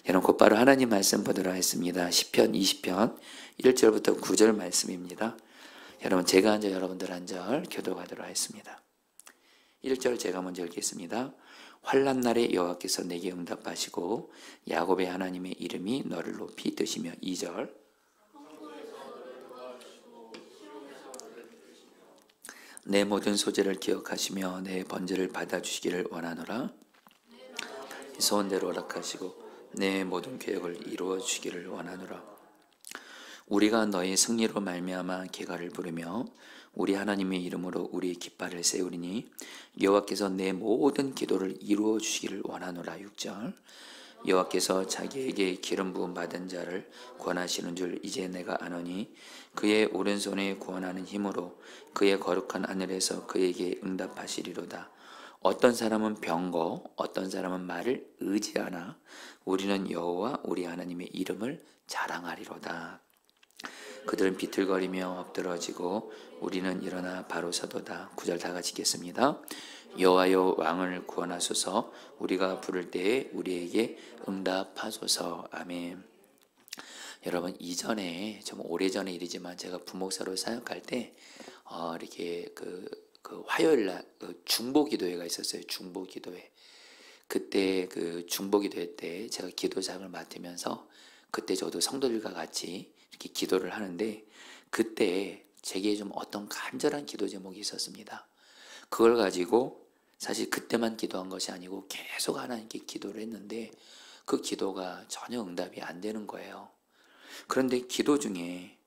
여러분 곧바로 하나님 말씀 보도록 하겠습니다. 시편 20편 1절부터 9절 말씀입니다. 여러분 제가 한 절 여러분들 한 절 교독하도록 하겠습니다. 1절 제가 먼저 읽겠습니다. 환난 날에 여호와께서 내게 응답하시고 야곱의 하나님의 이름이 너를 높이 드시며 2절 내 모든 소재를 기억하시며 내 번제를 받아주시기를 원하노라. 소원대로 허락하시고 내 모든 계획을 이루어 주시기를 원하노라. 우리가 너의 승리로 말미암아 계가를 부르며 우리 하나님의 이름으로 우리의 깃발을 세우리니 여호와께서 내 모든 기도를 이루어 주시기를 원하노라. 6절 여호와께서 자기에게 기름 부음 받은 자를 구원하시는 줄 이제 내가 아노니 그의 오른손에 구원하는 힘으로 그의 거룩한 하늘에서 그에게 응답하시리로다. 어떤 사람은 병거, 어떤 사람은 말을 의지하나 우리는 여호와 우리 하나님의 이름을 자랑하리로다. 그들은 비틀거리며 엎드러지고 우리는 일어나 바로 서도다. 9절 다 같이 읽겠습니다. 여호와여 왕을 구원하소서. 우리가 부를 때에 우리에게 응답하소서. 아멘. 여러분 이전에 좀 오래전의 일이지만 제가 부목사로 사역할 때 이렇게 그 화요일 날 중보기도회가 있었어요. 중보기도회. 그때 그 중보기도회 때 제가 기도장을 맡으면서 그때 저도 성도들과 같이 이렇게 기도를 하는데 그때 제게 좀 어떤 간절한 기도 제목이 있었습니다. 그걸 가지고 사실 그때만 기도한 것이 아니고 계속 하나님께 기도를 했는데 그 기도가 전혀 응답이 안 되는 거예요. 그런데 기도 중에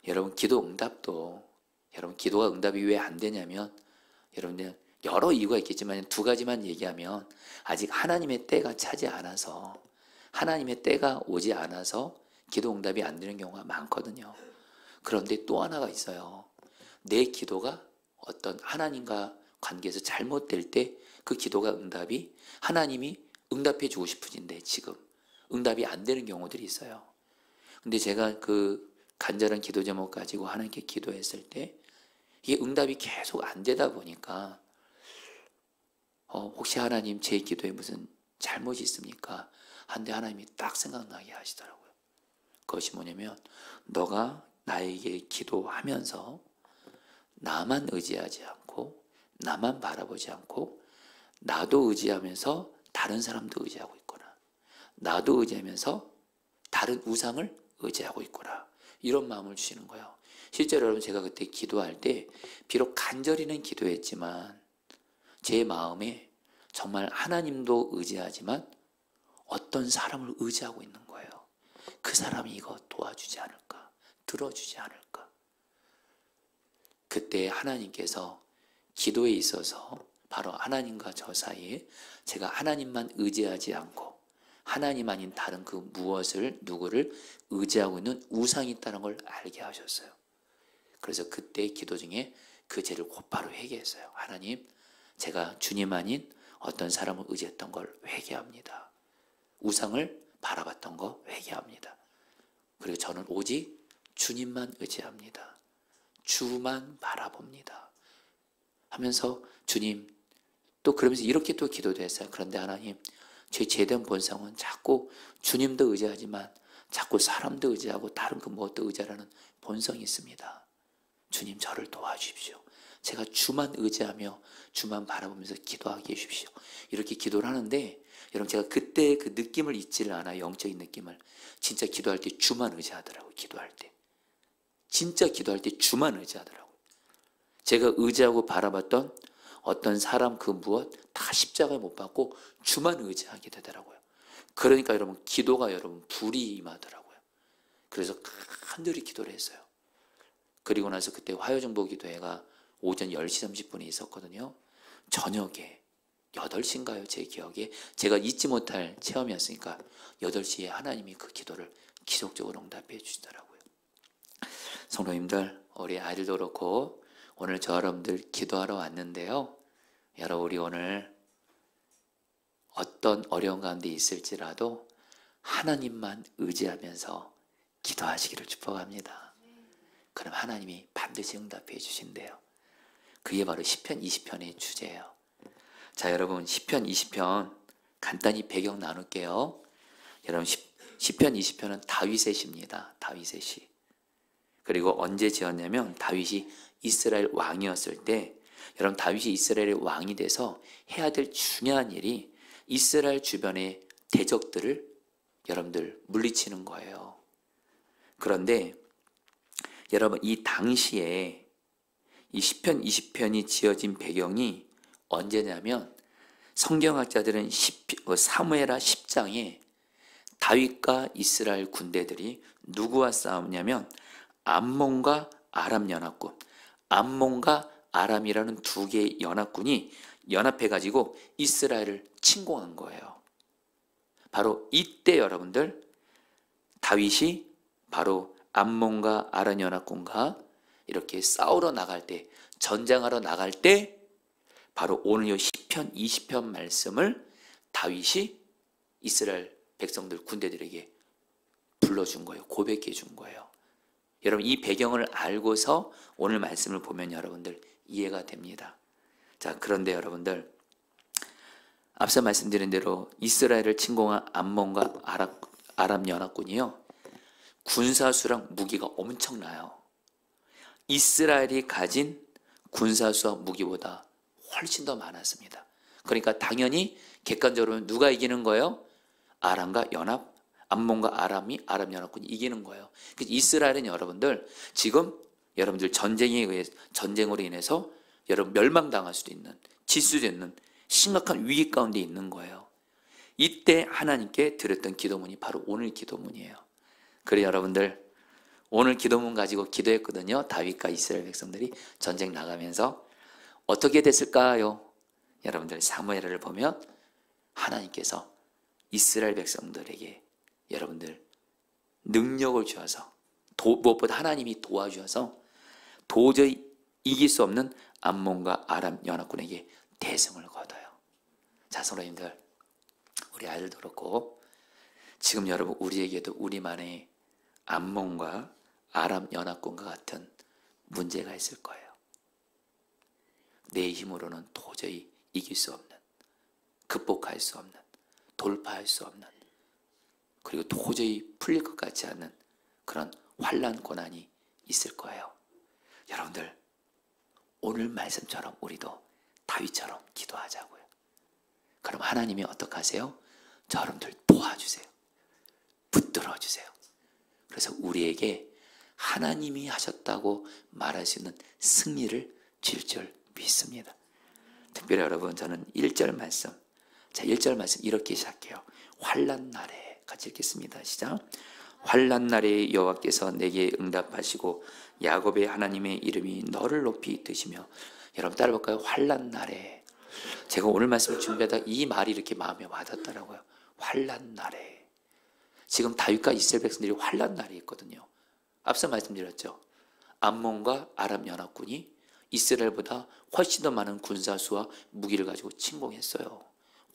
여러분 기도 응답도 여러분 기도가 응답이 왜 안 되냐면 여러분들 여러 이유가 있겠지만 두 가지만 얘기하면 아직 하나님의 때가 차지 않아서 하나님의 때가 오지 않아서 기도 응답이 안 되는 경우가 많거든요. 그런데 또 하나가 있어요. 내 기도가 어떤 하나님과 관계에서 잘못될 때 그 기도가 응답이 하나님이 응답해 주고 싶으신데 지금 응답이 안 되는 경우들이 있어요. 근데 제가 그 간절한 기도 제목 가지고 하나님께 기도했을 때 이게 응답이 계속 안 되다 보니까 혹시 하나님 제 기도에 무슨 잘못이 있습니까? 한데 하나님이 딱 생각나게 하시더라고요. 그것이 뭐냐면 너가 나에게 기도하면서 나만 의지하지 않고 나만 바라보지 않고 나도 의지하면서 다른 사람도 의지하고 있구나. 나도 의지하면서 다른 우상을 의지하고 있구나. 이런 마음을 주시는 거예요. 실제로 여러분 제가 그때 기도할 때 비록 간절히는 기도했지만 제 마음에 정말 하나님도 의지하지만 어떤 사람을 의지하고 있는 거예요. 그 사람이 이거 도와주지 않을까? 들어주지 않을까? 그때 하나님께서 기도에 있어서 바로 하나님과 저 사이에 제가 하나님만 의지하지 않고 하나님 아닌 다른 그 무엇을 누구를 의지하고 있는 우상이 있다는 걸 알게 하셨어요. 그래서 그때 기도 중에 그 죄를 곧바로 회개했어요. 하나님, 제가 주님 아닌 어떤 사람을 의지했던 걸 회개합니다. 우상을 바라봤던 거 회개합니다. 그리고 저는 오직 주님만 의지합니다. 주만 바라봅니다. 하면서 주님, 또 그러면서 이렇게 또 기도도 했어요. 그런데 하나님, 제 죄된 본성은 자꾸 주님도 의지하지만 자꾸 사람도 의지하고 다른 그 무엇도 의지하라는 본성이 있습니다. 주님 저를 도와주십시오. 제가 주만 의지하며 주만 바라보면서 기도하게 해주십시오. 이렇게 기도를 하는데 여러분 제가 그때 그 느낌을 잊지를 않아요. 영적인 느낌을. 진짜 기도할 때 주만 의지하더라고요. 기도할 때. 진짜 기도할 때 주만 의지하더라고요. 제가 의지하고 바라봤던 어떤 사람 그 무엇 다 십자가에 못 박고 주만 의지하게 되더라고요. 그러니까 여러분 기도가 여러분 불이 임하더라고요. 그래서 간절히 기도를 했어요. 그리고 나서 그때 화요정보기도회가 오전 10시 30분에 있었거든요. 저녁에 8시인가요? 제 기억에 제가 잊지 못할 체험이었으니까 8시에 하나님이 그 기도를 기적적으로 응답해 주시더라고요. 성도님들 우리 아이들도 그렇고 오늘 저 여러분들 기도하러 왔는데요. 여러분 우리 오늘 어떤 어려운 가운데 있을지라도 하나님만 의지하면서 기도하시기를 축복합니다. 그럼 하나님이 반드시 응답해 주신대요. 그게 바로 시편 20편의 주제예요. 자 여러분 시편 20편 간단히 배경 나눌게요. 여러분 시편 20편은 다윗의 시입니다. 다윗의 시. 그리고 언제 지었냐면 다윗이 이스라엘 왕이었을 때, 여러분 다윗이 이스라엘의 왕이 돼서 해야 될 중요한 일이 이스라엘 주변의 대적들을 여러분들 물리치는 거예요. 그런데 여러분 이 당시에 이 시편 20편이 지어진 배경이 언제냐면, 성경학자들은 사무엘하 10장에 다윗과 이스라엘 군대들이 누구와 싸우냐면 암몬과 아람 연합군, 암몬과 아람이라는 두 개의 연합군이 연합해가지고 이스라엘을 침공한 거예요. 바로 이때 여러분들 다윗이 바로 암몬과 아람 연합군과 이렇게 싸우러 나갈 때, 전쟁하러 나갈 때 바로 오늘 이 시편 20편 말씀을 다윗이 이스라엘 백성들 군대들에게 불러준 거예요. 고백해 준 거예요. 여러분 이 배경을 알고서 오늘 말씀을 보면 여러분들 이해가 됩니다. 자, 그런데 여러분들 앞서 말씀드린 대로 이스라엘을 침공한 암몬과 아람 연합군이요, 군사수랑 무기가 엄청나요. 이스라엘이 가진 군사수와 무기보다 훨씬 더 많았습니다. 그러니까 당연히 객관적으로 누가 이기는 거예요? 암몬과 아람 연합군이 이기는 거예요. 이스라엘은 여러분들 지금 여러분들 전쟁으로 인해서 여러분 멸망당할 수도 있는, 질 수도 있는 심각한 위기 가운데 있는 거예요. 이때 하나님께 드렸던 기도문이 바로 오늘 기도문이에요. 그래 여러분들 오늘 기도문 가지고 기도했거든요. 다윗과 이스라엘 백성들이 전쟁 나가면서 어떻게 됐을까요? 여러분들 사무엘을 보면 하나님께서 이스라엘 백성들에게 여러분들 능력을 주어서, 무엇보다 하나님이 도와주어서 도저히 이길 수 없는 암몬과 아람 연합군에게 대승을 거둬요. 자, 성도님들, 우리 아이들도 그렇고 지금 여러분 우리에게도 우리만의 암몬과 아람 연합군과 같은 문제가 있을 거예요. 내 힘으로는 도저히 이길 수 없는, 극복할 수 없는, 돌파할 수 없는, 그리고 도저히 풀릴 것 같지 않은 그런 환난 고난이 있을 거예요. 여러분들 오늘 말씀처럼 우리도 다윗처럼 기도하자고요. 그럼 하나님이 어떻게 하세요? 저 여러분들 도와주세요. 붙들어 주세요. 그래서 우리에게 하나님이 하셨다고 말할 수 있는 승리를 줄 줄 믿습니다. 특별히 여러분 저는 1절 말씀, 자 1절 말씀 이렇게 시작해요. 환난 날에, 같이 읽겠습니다. 시작. 환난 날에 여호와께서 내게 응답하시고 야곱의 하나님의 이름이 너를 높이 드시며. 여러분 따라 볼까요? 환난 날에. 제가 오늘 말씀을 준비하다 이 말이 이렇게 마음에 와닿더라고요. 환난 날에. 지금 다윗과 이스라엘 백성들이 환난 날이 있거든요. 앞서 말씀드렸죠. 암몬과 아람 연합군이 이스라엘보다 훨씬 더 많은 군사수와 무기를 가지고 침공했어요.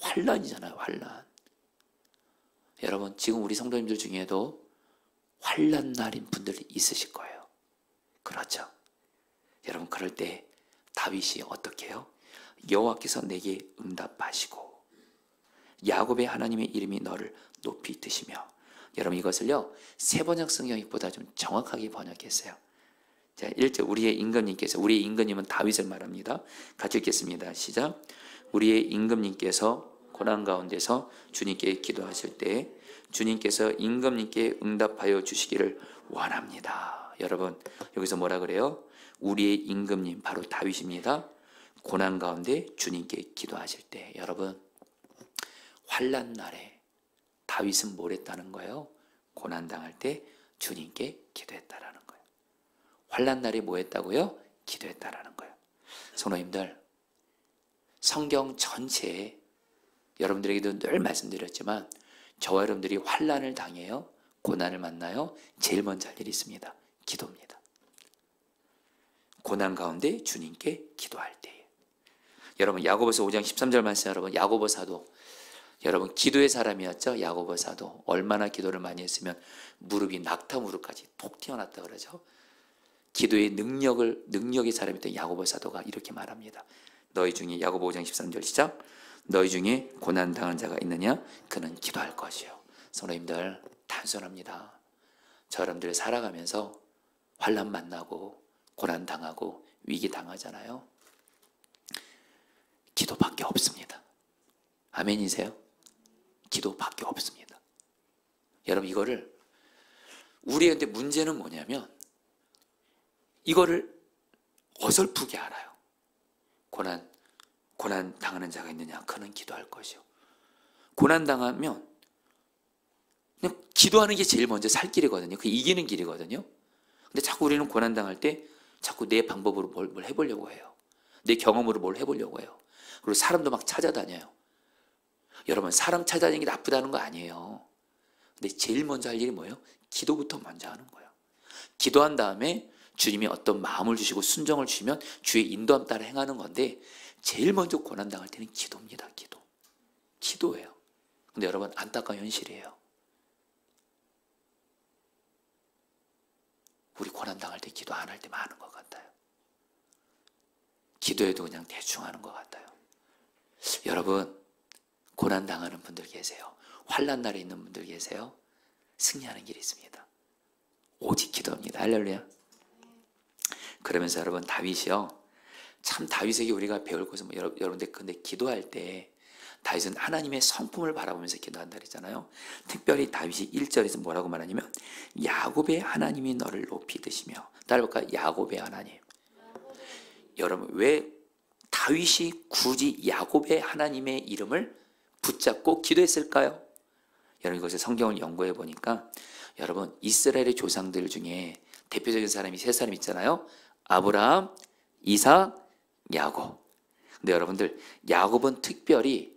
환난이잖아요, 환난. 여러분 지금 우리 성도님들 중에도 환난 날인 분들이 있으실 거예요. 그렇죠? 여러분 그럴 때 다윗이 어떻게 해요? 여호와께서 내게 응답하시고 야곱의 하나님의 이름이 너를 높이 드시며. 여러분 이것을요 세번역 성경보다 좀 정확하게 번역했어요. 자 1절 우리의 임금님께서, 우리의 임금님은 다윗을 말합니다. 같이 읽겠습니다. 시작. 우리의 임금님께서 고난 가운데서 주님께 기도하실 때 주님께서 임금님께 응답하여 주시기를 원합니다. 여러분 여기서 뭐라 그래요? 우리의 임금님 바로 다윗입니다. 고난 가운데 주님께 기도하실 때. 여러분 환난 날에 다윗은 뭘 했다는 거예요? 고난 당할 때 주님께 기도했다라는 거예요. 환난 날에 뭐 했다고요? 기도했다라는 거예요. 성도님들 성경 전체에 여러분들에게도 늘 말씀드렸지만 저와 여러분들이 환난을 당해요, 고난을 만나요, 제일 먼저 할 일이 있습니다. 기도입니다. 고난 가운데 주님께 기도할 때에. 여러분 야고보서 5장 13절 말씀, 여러분 야고보 사도, 여러분 기도의 사람이었죠. 야고보 사도 얼마나 기도를 많이 했으면 무릎이 낙타 무릎까지 톡 튀어났다 그러죠. 기도의 능력의 사람이었던 야고보 사도가 이렇게 말합니다. 너희 중에, 야고보 5장 13절 시작. 너희 중에 고난당한 자가 있느냐? 그는 기도할 것이요. 성도님들 단순합니다. 저 여러분들 살아가면서 환난 만나고 고난 당하고 위기 당하잖아요. 기도밖에 없습니다. 아멘이세요? 기도밖에 없습니다. 여러분 이거를 우리한테 문제는 뭐냐면 이거를 어설프게 알아요. 고난 당하는 자가 있느냐? 그는 기도할 것이요. 고난 당하면 그냥 기도하는 게 제일 먼저 살 길이거든요. 그 이기는 길이거든요. 근데 자꾸 우리는 고난 당할 때 자꾸 내 방법으로 뭘 해보려고 해요. 내 경험으로 뭘 해보려고 해요. 그리고 사람도 막 찾아다녀요. 여러분 사람 찾아다니는 게 나쁘다는 거 아니에요. 근데 제일 먼저 할 일이 뭐예요? 기도부터 먼저 하는 거예요. 기도한 다음에 주님이 어떤 마음을 주시고 순종을 주시면 주의 인도함 따라 행하는 건데 제일 먼저 고난 당할 때는 기도입니다. 기도예요. 근데 여러분 안타까운 현실이에요. 우리 고난 당할 때 기도 안 할 때 많은 것 같아요. 기도해도 그냥 대충 하는 것 같아요. 여러분 고난 당하는 분들 계세요. 환난 날에 있는 분들 계세요. 승리하는 길이 있습니다. 오직 기도입니다. 할렐루야. 그러면서 여러분 다윗이요. 참 다윗에게 우리가 배울 것은 여러분들 근데 기도할 때 다윗은 하나님의 성품을 바라보면서 기도한다 그랬잖아요. 특별히 다윗이 1절에서 뭐라고 말하냐면 야곱의 하나님이 너를 높이 드시며 따라볼까요? 야곱의 하나님. 여러분 왜 다윗이 굳이 야곱의 하나님의 이름을 붙잡고 기도했을까요? 여러분 이것을 성경을 연구해 보니까 여러분 이스라엘의 조상들 중에 대표적인 사람이 세 사람 있잖아요. 아브라함, 이삭, 야곱. 근데 여러분들 야곱은 특별히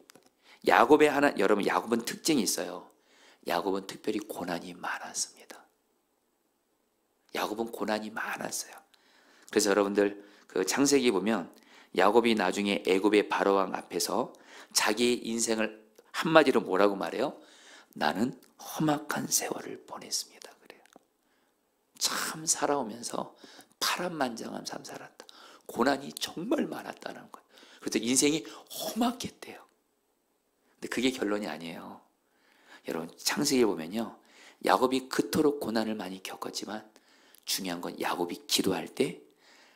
여러분 야곱은 특징이 있어요. 야곱은 특별히 고난이 많았습니다. 야곱은 고난이 많았어요. 그래서 여러분들 그 창세기 보면 야곱이 나중에 애굽의 바로왕 앞에서 자기의 인생을 한마디로 뭐라고 말해요? 나는 험악한 세월을 보냈습니다. 그래요. 참 살아오면서 파란만장한 삶 살았다. 고난이 정말 많았다는 거예요. 그래서 인생이 험악했대요. 근데 그게 결론이 아니에요. 여러분 창세기에 보면요. 야곱이 그토록 고난을 많이 겪었지만 중요한 건 야곱이 기도할 때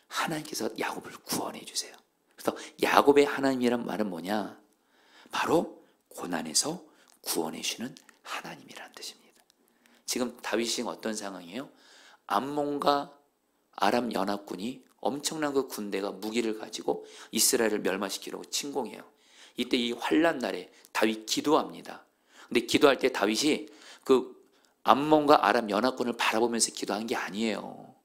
하나님께서 야곱을 구원해 주세요. 그래서 야곱의 하나님이란 말은 뭐냐? 바로 고난에서 구원해 주시는 하나님이라는 뜻입니다. 지금 다윗이 어떤 상황이에요? 암몬과 아람 연합군이 엄청난 그 군대가 무기를 가지고 이스라엘을 멸망시키려고 침공해요. 이때 이 환난 날에 다윗 기도합니다. 근데 기도할 때 다윗이 그 암몬과 아람 연합군을 바라보면서 기도한 게 아니에요.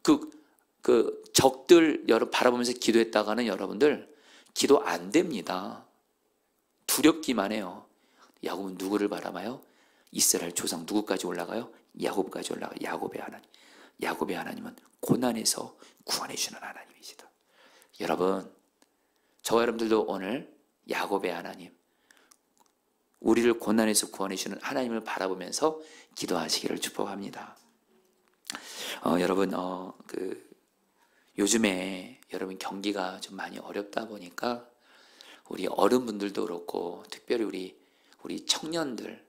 그 적들 바라보면서 기도했다가는 여러분들 기도 안 됩니다. 두렵기만 해요. 야곱은 누구를 바라봐요? 이스라엘 조상 누구까지 올라가요? 야곱까지 올라가요. 야곱의 하나님. 야곱의 하나님은 고난에서 구원해 주는 하나님이시다. 여러분, 저와 여러분들도 오늘 야곱의 하나님, 우리를 고난에서 구원해 주는 하나님을 바라보면서 기도하시기를 축복합니다. 여러분, 요즘에 여러분 경기가 좀 많이 어렵다 보니까 우리 어른분들도 그렇고 특별히 우리 청년들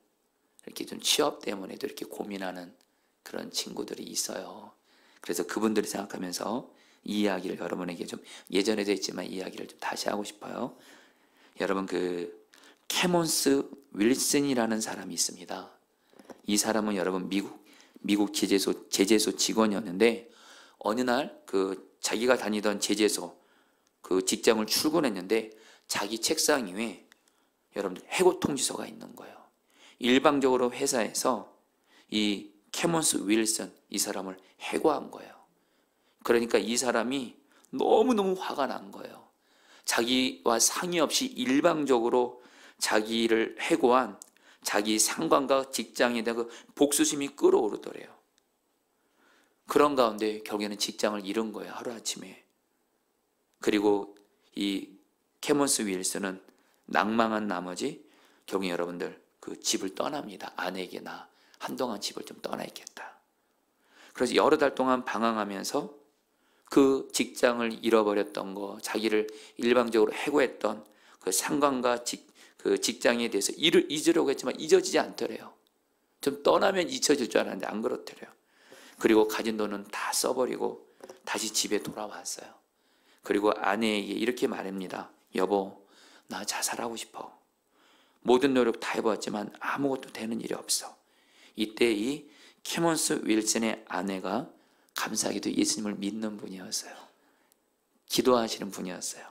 이렇게 좀 취업 때문에도 이렇게 고민하는 그런 친구들이 있어요. 그래서 그분들을 생각하면서 이 이야기를 여러분에게 좀 예전에도 했지만 이 이야기를 좀 다시 하고 싶어요. 여러분 그 캐몬스 윌슨이라는 사람이 있습니다. 이 사람은 여러분 미국 제재소 직원이었는데 어느 날 그 자기가 다니던 제재소 그 직장을 출근했는데 자기 책상 위에 여러분들 해고 통지서가 있는 거예요. 일방적으로 회사에서 이 캐몬스 윌슨 이 사람을 해고한 거예요. 그러니까 이 사람이 너무너무 화가 난 거예요. 자기와 상의 없이 일방적으로 자기를 해고한 자기 상관과 직장에 대한 그 복수심이 끓어오르더래요. 그런 가운데 결국에는 직장을 잃은 거예요. 하루아침에. 그리고 이 캐몬스 윌슨은 낭망한 나머지 결국에 여러분들 그 집을 떠납니다. 아내에게 나 한동안 집을 좀 떠나야겠다. 그래서 여러 달 동안 방황하면서 그 직장을 잃어버렸던 거, 자기를 일방적으로 해고했던 그 상관과 그 직장에 대해서 일을 잊으려고 했지만 잊어지지 않더래요. 좀 떠나면 잊혀질 줄 알았는데 안 그렇더래요. 그리고 가진 돈은 다 써버리고 다시 집에 돌아왔어요. 그리고 아내에게 이렇게 말합니다. 여보, 나 자살하고 싶어. 모든 노력 다 해보았지만 아무것도 되는 일이 없어. 이때 이 캐먼스 윌슨의 아내가 감사하게도 예수님을 믿는 분이었어요. 기도하시는 분이었어요.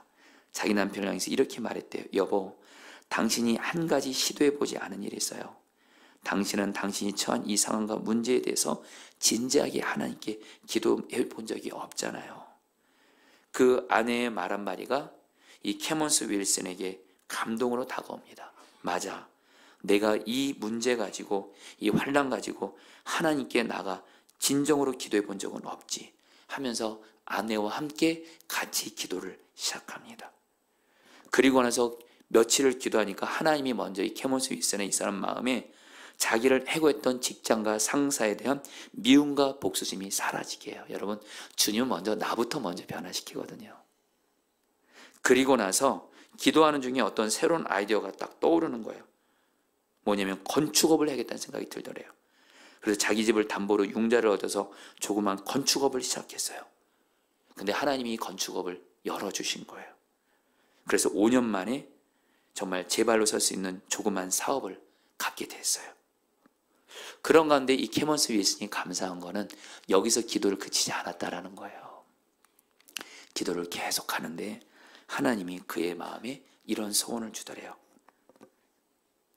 자기 남편을 향해서 이렇게 말했대요. 여보, 당신이 한 가지 시도해보지 않은 일이 있어요. 당신은 당신이 처한 이 상황과 문제에 대해서 진지하게 하나님께 기도해 본 적이 없잖아요. 그 아내의 말 한마디가 이 캐먼스 윌슨에게 감동으로 다가옵니다. 맞아. 내가 이 문제 가지고 이 환난 가지고 하나님께 나가 진정으로 기도해 본 적은 없지 하면서 아내와 함께 같이 기도를 시작합니다. 그리고 나서 며칠을 기도하니까 하나님이 먼저 이 캐먼스 윌슨의 이 사람 마음에 자기를 해고했던 직장과 상사에 대한 미움과 복수심이 사라지게 해요. 여러분, 주님은 나부터 먼저 변화시키거든요. 그리고 나서 기도하는 중에 어떤 새로운 아이디어가 딱 떠오르는 거예요. 뭐냐면 건축업을 해야겠다는 생각이 들더래요. 그래서 자기 집을 담보로 융자를 얻어서 조그만 건축업을 시작했어요. 근데 하나님이 건축업을 열어주신 거예요. 그래서 5년 만에 정말 제 발로 설 수 있는 조그만 사업을 갖게 됐어요. 그런 가운데 이 캐먼스 윌슨이 감사한 거는 여기서 기도를 그치지 않았다라는 거예요. 기도를 계속 하는데 하나님이 그의 마음에 이런 소원을 주더래요.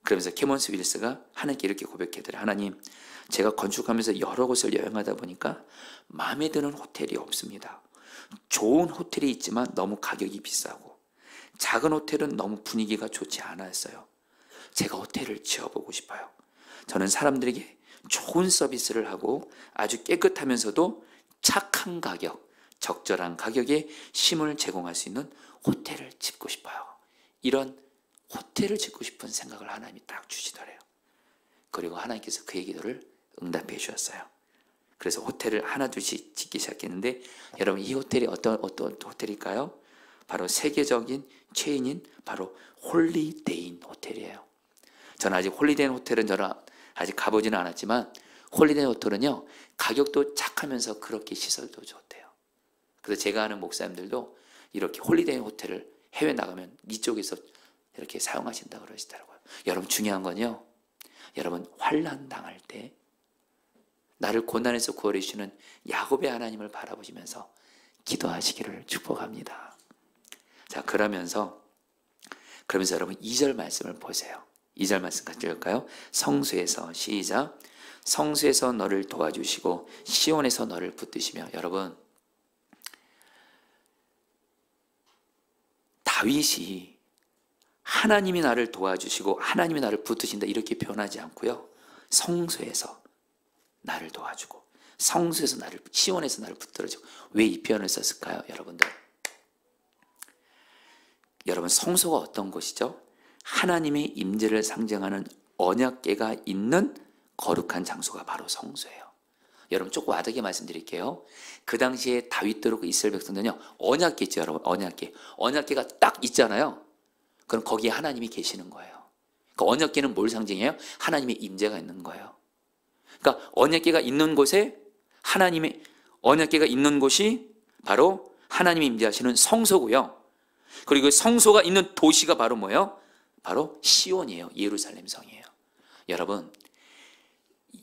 그러면서 캐먼스 윌슨가 하나님께 이렇게 고백했더래요. 하나님, 제가 건축하면서 여러 곳을 여행하다 보니까 마음에 드는 호텔이 없습니다. 좋은 호텔이 있지만 너무 가격이 비싸고 작은 호텔은 너무 분위기가 좋지 않았어요. 제가 호텔을 지어보고 싶어요. 저는 사람들에게 좋은 서비스를 하고 아주 깨끗하면서도 착한 가격, 적절한 가격에 쉼을 제공할 수 있는 호텔을 짓고 싶어요. 이런 호텔을 짓고 싶은 생각을 하나님이 딱 주시더래요. 그리고 하나님께서 그의 기도를 응답해 주셨어요. 그래서 호텔을 하나둘씩 짓기 시작했는데 여러분, 이 호텔이 어떤 호텔일까요? 바로 세계적인 체인인 바로 홀리데이 호텔이에요. 저는 아직 홀리데이 호텔은 아직 가보지는 않았지만 홀리데이 호텔은요, 가격도 착하면서 그렇게 시설도 좋대요. 그래서 제가 아는 목사님들도 이렇게 홀리데이 호텔을 해외 나가면 이쪽에서 이렇게 사용하신다고 그러시더라고요. 여러분, 중요한 건요, 여러분 환난 당할 때 나를 고난에서 구원해 주시는 야곱의 하나님을 바라보시면서 기도하시기를 축복합니다. 자, 그러면서 여러분 2절 말씀을 보세요. 2절 말씀 같이 읽을까요? 성수에서, 시작. 성수에서 너를 도와주시고 시온에서 너를 붙드시며. 여러분, 다윗이 하나님이 나를 도와주시고 하나님이 나를 붙드신다 이렇게 표현하지 않고요, 성수에서 나를 도와주고 성수에서 시온에서 나를 붙들어주고. 왜 이 표현을 썼을까요? 여러분, 성소가 어떤 곳이죠? 하나님의 임재를 상징하는 언약궤가 있는 거룩한 장소가 바로 성소예요. 여러분, 조금 와닿게 말씀드릴게요. 그 당시에 다윗대로 그 이스라엘 백성들은요, 언약궤 있죠, 여러분. 언약궤가 딱 있잖아요. 그럼 거기에 하나님이 계시는 거예요. 그러니까 언약궤는 뭘 상징해요? 하나님의 임재가 있는 거예요. 그러니까 언약궤가 있는 곳에 언약궤가 있는 곳이 바로 하나님이 임재하시는 성소고요. 그리고 성소가 있는 도시가 바로 뭐예요? 바로 시온이에요. 예루살렘 성이에요. 여러분,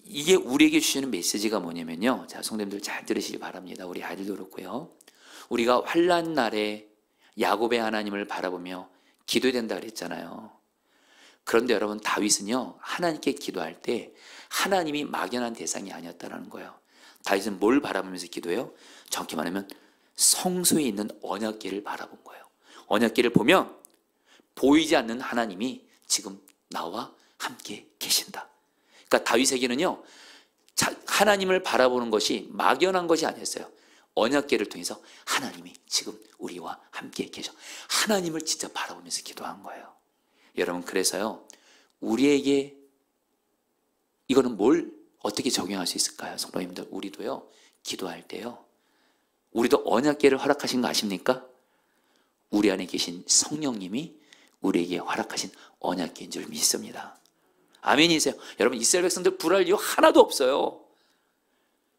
이게 우리에게 주시는 메시지가 뭐냐면요, 자, 성도님들 잘 들으시기 바랍니다. 우리 아들도 그렇고요. 우리가 환난 날에 야곱의 하나님을 바라보며 기도해야 된다 그랬잖아요. 그런데 여러분, 다윗은요, 하나님께 기도할 때 하나님이 막연한 대상이 아니었다는 거예요. 다윗은 뭘 바라보면서 기도해요? 정확히 말하면 성소에 있는 언약궤를 바라본 거예요. 언약궤를 보면 보이지 않는 하나님이 지금 나와 함께 계신다. 그러니까 다윗에게는요, 하나님을 바라보는 것이 막연한 것이 아니었어요. 언약궤를 통해서 하나님이 지금 우리와 함께 계셔. 하나님을 진짜 바라보면서 기도한 거예요. 여러분, 그래서요, 우리에게 이거는 뭘 어떻게 적용할 수 있을까요? 성도님들, 우리도요, 기도할 때요, 우리도 언약궤를 허락하신 거 아십니까? 우리 안에 계신 성령님이 우리에게 허락하신 언약궤인 줄 믿습니다. 아멘이세요? 여러분, 이스라엘 백성들 불알 이유 하나도 없어요.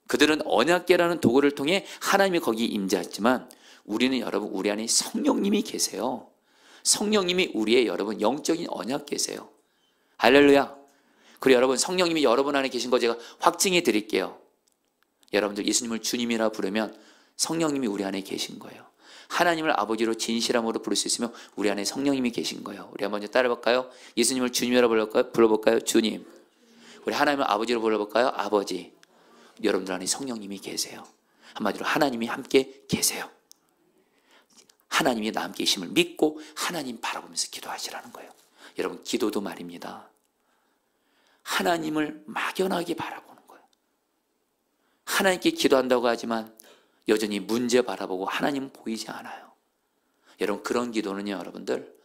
그들은 언약궤라는 도구를 통해 하나님이 거기 임재했지만 우리는 여러분, 우리 안에 성령님이 계세요. 성령님이 우리의 여러분 영적인 언약궤세요. 할렐루야. 그리고 여러분, 성령님이 여러분 안에 계신 거 제가 확증해 드릴게요. 여러분들 예수님을 주님이라 부르면 성령님이 우리 안에 계신 거예요. 하나님을 아버지로 진실함으로 부를 수 있으면 우리 안에 성령님이 계신 거예요. 우리 한번 따라해볼까요? 예수님을 주님이라 불러볼까요? 주님. 우리 하나님을 아버지로 불러볼까요? 아버지. 여러분들 안에 성령님이 계세요. 한마디로 하나님이 함께 계세요. 하나님이 나 함께 계심을 믿고 하나님 바라보면서 기도하시라는 거예요. 여러분, 기도도 말입니다. 하나님을 막연하게 바라보는 거예요. 하나님께 기도한다고 하지만 여전히 문제 바라보고 하나님은 보이지 않아요. 여러분, 그런 기도는요, 여러분들,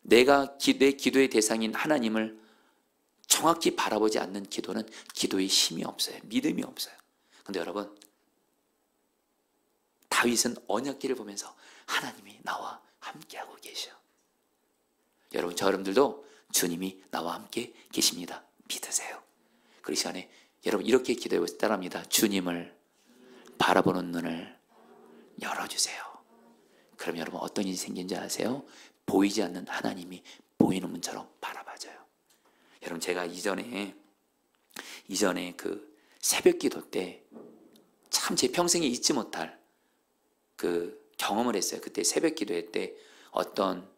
내 기도의 대상인 하나님을 정확히 바라보지 않는 기도는 기도의 힘이 없어요. 믿음이 없어요. 근데 여러분, 다윗은 언약궤를 보면서 하나님이 나와 함께하고 계셔. 여러분, 저 여러분들도 주님이 나와 함께 계십니다. 믿으세요. 그 시간에 여러분 이렇게 기도해보세요. 따라합니다. 주님을 바라보는 눈을 열어주세요. 그럼 여러분 어떤 일이 생긴지 아세요? 보이지 않는 하나님이 보이는 문처럼 바라봐줘요. 여러분, 제가 이전에 그 새벽 기도 때 참 제 평생에 잊지 못할 그 경험을 했어요. 그때 새벽 기도회 때 어떤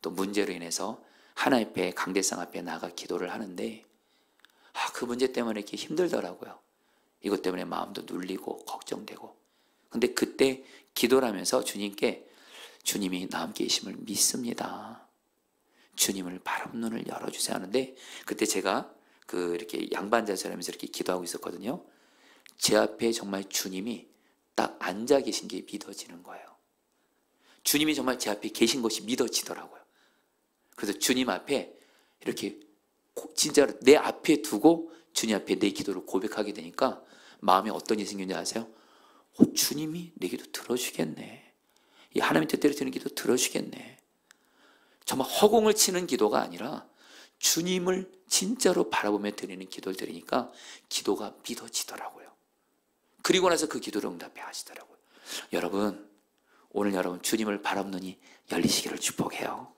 또 문제로 인해서 하나님 앞에, 강대상 앞에 나가 기도를 하는데 그 문제 때문에 이렇게 힘들더라고요. 이것 때문에 마음도 눌리고 걱정되고. 근데 그때 기도를 하면서 주님께 주님이 나 함께 계심을 믿습니다. 주님을 바라보는 눈을 열어주세요 하는데 그때 제가 이렇게 양반자세를 하면서 이렇게 기도하고 있었거든요. 제 앞에 정말 주님이 딱 앉아 계신 게 믿어지는 거예요. 주님이 정말 제 앞에 계신 것이 믿어지더라고요. 그래서 주님 앞에 이렇게 진짜 내 앞에 두고 주님 앞에 내 기도를 고백하게 되니까 마음에 어떤 일이 생겼는지 아세요? 주님이 내 기도 들어주겠네. 이 하나님 뜻대로 드리는 기도 들어주겠네. 정말 허공을 치는 기도가 아니라 주님을 진짜로 바라보며 드리는 기도를 드리니까 기도가 믿어지더라고요. 그리고 나서 그 기도를 응답해 하시더라고요. 여러분, 오늘 여러분 주님을 바라보는 눈이 열리시기를 축복해요.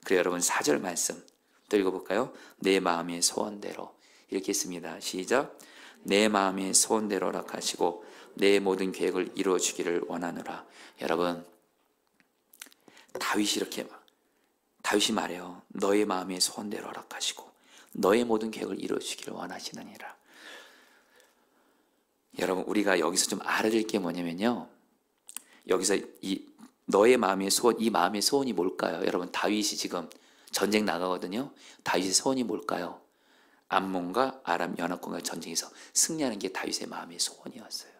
그래요. 여러분 4절 말씀 또 읽어볼까요? 내 마음의 소원대로 이렇게 했습니다. 시작. 내 마음의 소원대로 허락하시고 내 모든 계획을 이루어주기를 원하노라. 여러분, 다윗이 말해요. 너의 마음의 소원대로 허락하시고 너의 모든 계획을 이루어주기를 원하시느니라. 여러분, 우리가 여기서 좀 알아야 될 게 뭐냐면요, 여기서 이 너의 마음의 소원, 이 마음의 소원이 뭘까요? 여러분, 다윗이 지금 전쟁 나가거든요. 다윗의 소원이 뭘까요? 암몬과 아람 연합군과 전쟁에서 승리하는 게 다윗의 마음의 소원이었어요.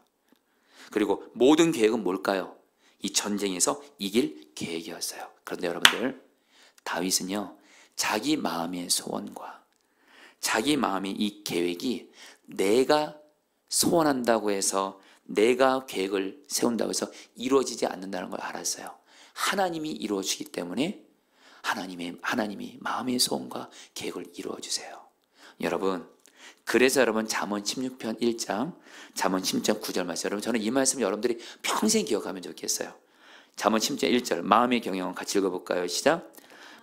그리고 모든 계획은 뭘까요? 이 전쟁에서 이길 계획이었어요. 그런데 여러분들, 다윗은요, 자기 마음의 소원과 자기 마음의 이 계획이 내가 소원한다고 해서, 내가 계획을 세운다고 해서 이루어지지 않는다는 걸 알았어요. 하나님이 이루어주기 때문에 하나님이 마음의 소원과 계획을 이루어주세요. 여러분, 그래서 여러분 잠언 16편 1장 잠언 16장 9절 말씀, 여러분 저는 이 말씀 여러분들이 평생 기억하면 좋겠어요. 잠언 16장 1절 마음의 경영은 같이 읽어볼까요? 시작.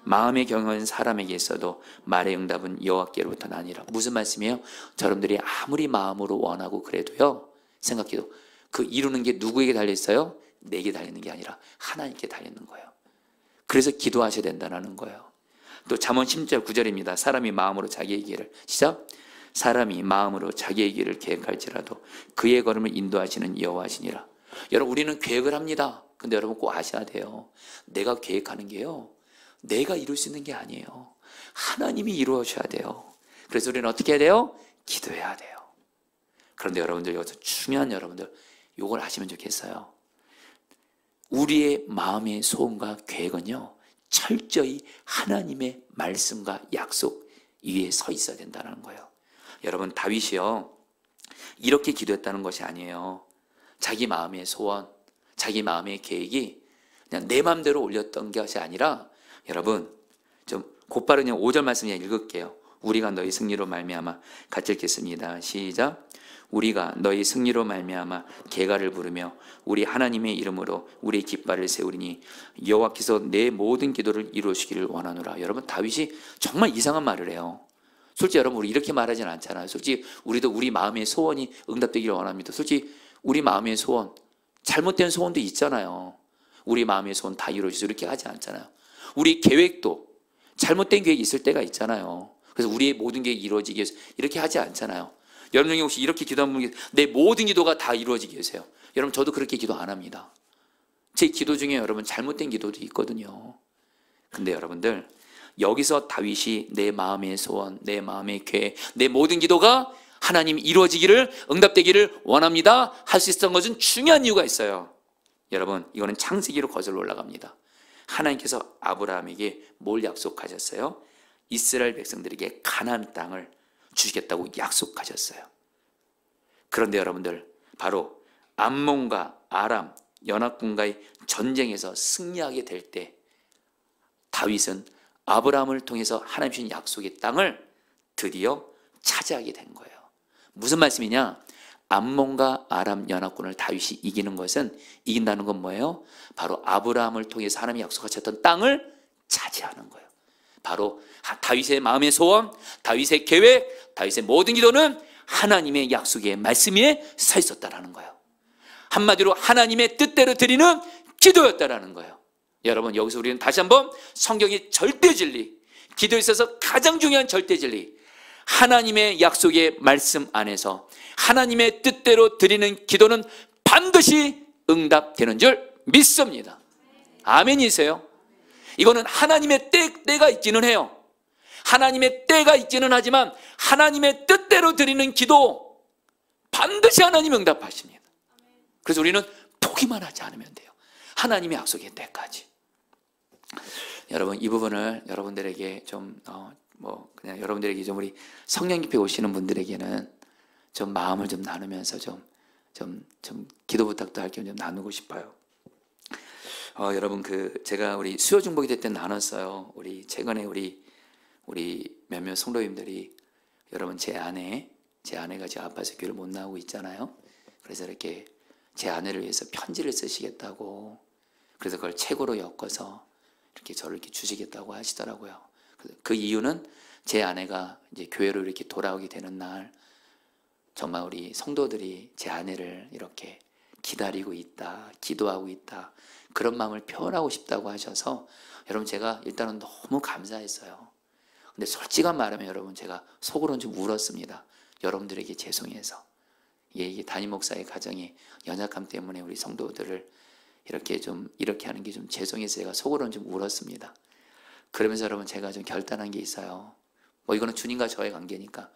마음의 경영은 사람에게 있어도 말의 응답은 여호와께로부터 나니라. 무슨 말씀이에요? 여러분들이 아무리 마음으로 원하고 그래도요, 생각해도 그 이루는 게 누구에게 달려있어요? 내게 달리는 게 아니라 하나님께 달리는 거예요. 그래서 기도하셔야 된다는 거예요. 또 잠언 10절 9절입니다. 사람이 마음으로 자기의 길을, 시작. 사람이 마음으로 자기의 길을 계획할지라도 그의 걸음을 인도하시는 여호와시니라. 여러분, 우리는 계획을 합니다. 근데 여러분 꼭 아셔야 돼요. 내가 계획하는 게요, 내가 이룰 수 있는 게 아니에요. 하나님이 이루어셔야 돼요. 그래서 우리는 어떻게 해야 돼요? 기도해야 돼요. 그런데 여러분들, 여기서 중요한 여러분들, 이걸 아시면 좋겠어요. 우리의 마음의 소원과 계획은요, 철저히 하나님의 말씀과 약속 위에 서 있어야 된다는 거예요. 여러분, 다윗이요, 이렇게 기도했다는 것이 아니에요. 자기 마음의 소원, 자기 마음의 계획이 그냥 내 맘대로 올렸던 것이 아니라 여러분 좀 곧바로 그냥 5절 말씀 그냥 읽을게요. 우리가 너희 승리로 말미암아 같이 읽겠습니다. 시작. 우리가 너희 승리로 말미암아 계가를 부르며 우리 하나님의 이름으로 우리 깃발을 세우리니 여호와께서 내 모든 기도를 이루시기를 원하노라. 여러분 다윗이 정말 이상한 말을 해요. 솔직히 여러분 우리 이렇게 말하진 않잖아요. 솔직히 우리도 우리 마음의 소원이 응답되기를 원합니다. 솔직히 우리 마음의 소원, 잘못된 소원도 있잖아요. 우리 마음의 소원 다 이루어지죠. 이렇게 하지 않잖아요. 우리 계획도 잘못된 계획이 있을 때가 있잖아요. 그래서 우리의 모든 계획이 이루어지기 위해서 이렇게 하지 않잖아요. 여러분 중에 혹시 이렇게 기도한 분, 내 모든 기도가 다 이루어지기 위해서요. 여러분 저도 그렇게 기도 안 합니다. 제 기도 중에 여러분 잘못된 기도도 있거든요. 근데 여러분들 여기서 다윗이 내 마음의 소원, 내 마음의 계획, 내 모든 기도가 하나님 이루어지기를, 응답되기를 원합니다 할 수 있었던 것은 중요한 이유가 있어요. 여러분 이거는 창세기로 거슬러 올라갑니다. 하나님께서 아브라함에게 뭘 약속하셨어요? 이스라엘 백성들에게 가나안 땅을 주시겠다고 약속하셨어요. 그런데 여러분들 바로 암몬과 아람 연합군과의 전쟁에서 승리하게 될 때 다윗은 아브라함을 통해서 하나님 주신 약속의 땅을 드디어 차지하게 된 거예요. 무슨 말씀이냐? 암몬과 아람 연합군을 다윗이 이기는 것은, 이긴다는 건 뭐예요? 바로 아브라함을 통해서 하나님이 약속하셨던 땅을 차지하는 거예요. 바로 다윗의 마음의 소원, 다윗의 계획, 다윗의 모든 기도는 하나님의 약속의 말씀 위에 서 있었다라는 거예요. 한마디로 하나님의 뜻대로 드리는 기도였다라는 거예요. 여러분 여기서 우리는 다시 한번 성경의 절대 진리, 기도에 있어서 가장 중요한 절대 진리, 하나님의 약속의 말씀 안에서 하나님의 뜻대로 드리는 기도는 반드시 응답되는 줄 믿습니다. 아멘이세요? 이거는 하나님의 때가 있기는 해요. 하나님의 때가 있기는 하지만 하나님의 뜻대로 드리는 기도 반드시 하나님 응답하십니다. 그래서 우리는 포기만 하지 않으면 돼요. 하나님의 약속의 때까지. 여러분 이 부분을 여러분들에게 좀 그냥 여러분들에게 좀 우리 성령 깊이 오시는 분들에게는 좀 마음을 좀 나누면서 좀 기도 부탁도 할 겸 좀 나누고 싶어요. 여러분 제가 우리 수요 중보기 때 나눴어요. 우리 최근에 우리 몇몇 성도님들이 여러분 제 아내가 지금 아파서 교회를 못 나오고 있잖아요. 그래서 이렇게 제 아내를 위해서 편지를 쓰시겠다고, 그래서 그걸 책으로 엮어서 이렇게 저를 이렇게 주시겠다고 하시더라고요. 그 이유는 제 아내가 이제 교회로 이렇게 돌아오게 되는 날 정말 우리 성도들이 제 아내를 이렇게 기다리고 있다, 기도하고 있다, 그런 마음을 표현하고 싶다고 하셔서 여러분 제가 일단은 너무 감사했어요. 근데 솔직한 말하면 여러분 제가 속으로는 좀 울었습니다. 여러분들에게 죄송해서. 이게 담임 목사의 가정이 연약함 때문에 우리 성도들을 이렇게 하는 게 좀 죄송해서 제가 속으로는 좀 울었습니다. 그러면서 여러분 제가 좀 결단한 게 있어요. 이거는 주님과 저의 관계니까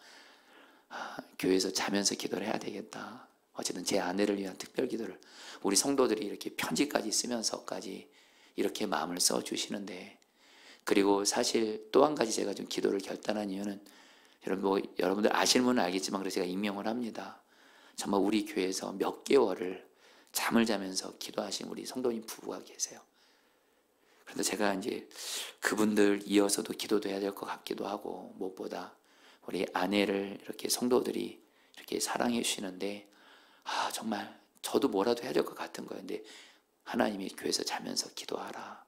교회에서 자면서 기도를 해야 되겠다. 어쨌든 제 아내를 위한 특별 기도를, 우리 성도들이 이렇게 편지까지 쓰면서까지 이렇게 마음을 써주시는데, 그리고 사실 또 한 가지 제가 좀 기도를 결단한 이유는 여러분들 아시는 분은 알겠지만 그래서 제가 임명을 합니다. 정말 우리 교회에서 몇 개월을 잠을 자면서 기도하신 우리 성도님 부부가 계세요. 그런데 제가 이제 그분들 이어서도 기도도 해야 될 것 같기도 하고, 무엇보다 우리 아내를 이렇게 성도들이 이렇게 사랑해 주시는데 정말 저도 뭐라도 해야 될 것 같은 거예요. 근데 하나님이 교회에서 자면서 기도하라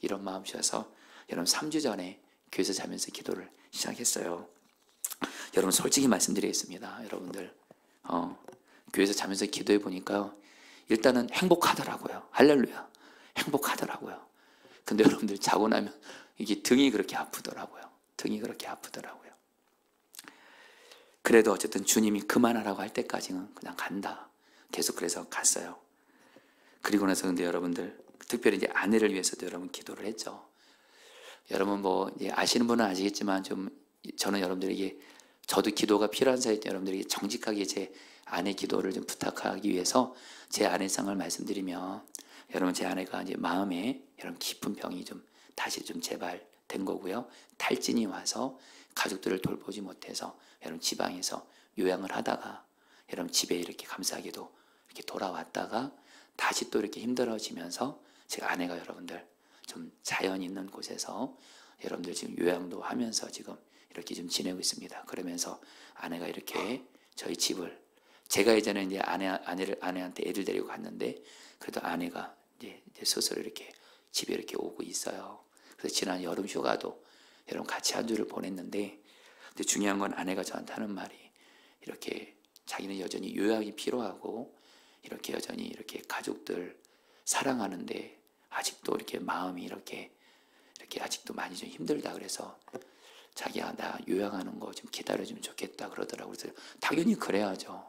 이런 마음 주셔서 여러분 3주 전에 교회에서 자면서 기도를 시작했어요. 여러분 솔직히 말씀드리겠습니다. 여러분들 교회에서 자면서 기도해 보니까요, 일단은 행복하더라고요. 할렐루야, 행복하더라고요. 근데 여러분들 자고 나면 이게 등이 그렇게 아프더라고요. 그래도 어쨌든 주님이 그만하라고 할 때까지는 그냥 간다. 계속 그래서 갔어요. 그리고 나서 근데 여러분들 특별히 이제 아내를 위해서도 여러분 기도를 했죠. 여러분 이제 아시는 분은 아시겠지만 저는 여러분들에게, 저도 기도가 필요한 사이 때 여러분들에게 정직하게 제 아내 기도를 좀 부탁하기 위해서 제 아내상을 말씀드리면, 여러분 제 아내가 이제 마음에 여러분 깊은 병이 다시 재발된 거고요. 탈진이 와서 가족들을 돌보지 못해서 여러분 지방에서 요양을 하다가 여러분 집에 이렇게 감사하게도 이렇게 돌아왔다가 다시 또 이렇게 힘들어지면서 제 아내가 여러분들 좀 자연 있는 곳에서 여러분들 지금 요양도 하면서 지금 이렇게 좀 지내고 있습니다. 그러면서 아내가 이렇게 저희 집을, 제가 예전에 이제 아내한테 애들 데리고 갔는데 그래도 아내가 이제 스스로 이렇게 집에 이렇게 오고 있어요. 그래서 지난 여름 휴가도 여러분 같이 한 주를 보냈는데, 근데 중요한 건 아내가 저한테 하는 말이 이렇게 자기는 여전히 요양이 필요하고 이렇게 여전히 이렇게 가족들 사랑하는데 아직도 이렇게 마음이 이렇게 아직도 많이 좀 힘들다. 그래서 자기야 나 요양하는 거 좀 기다려주면 좋겠다 그러더라고요. 그래서 당연히 그래야죠.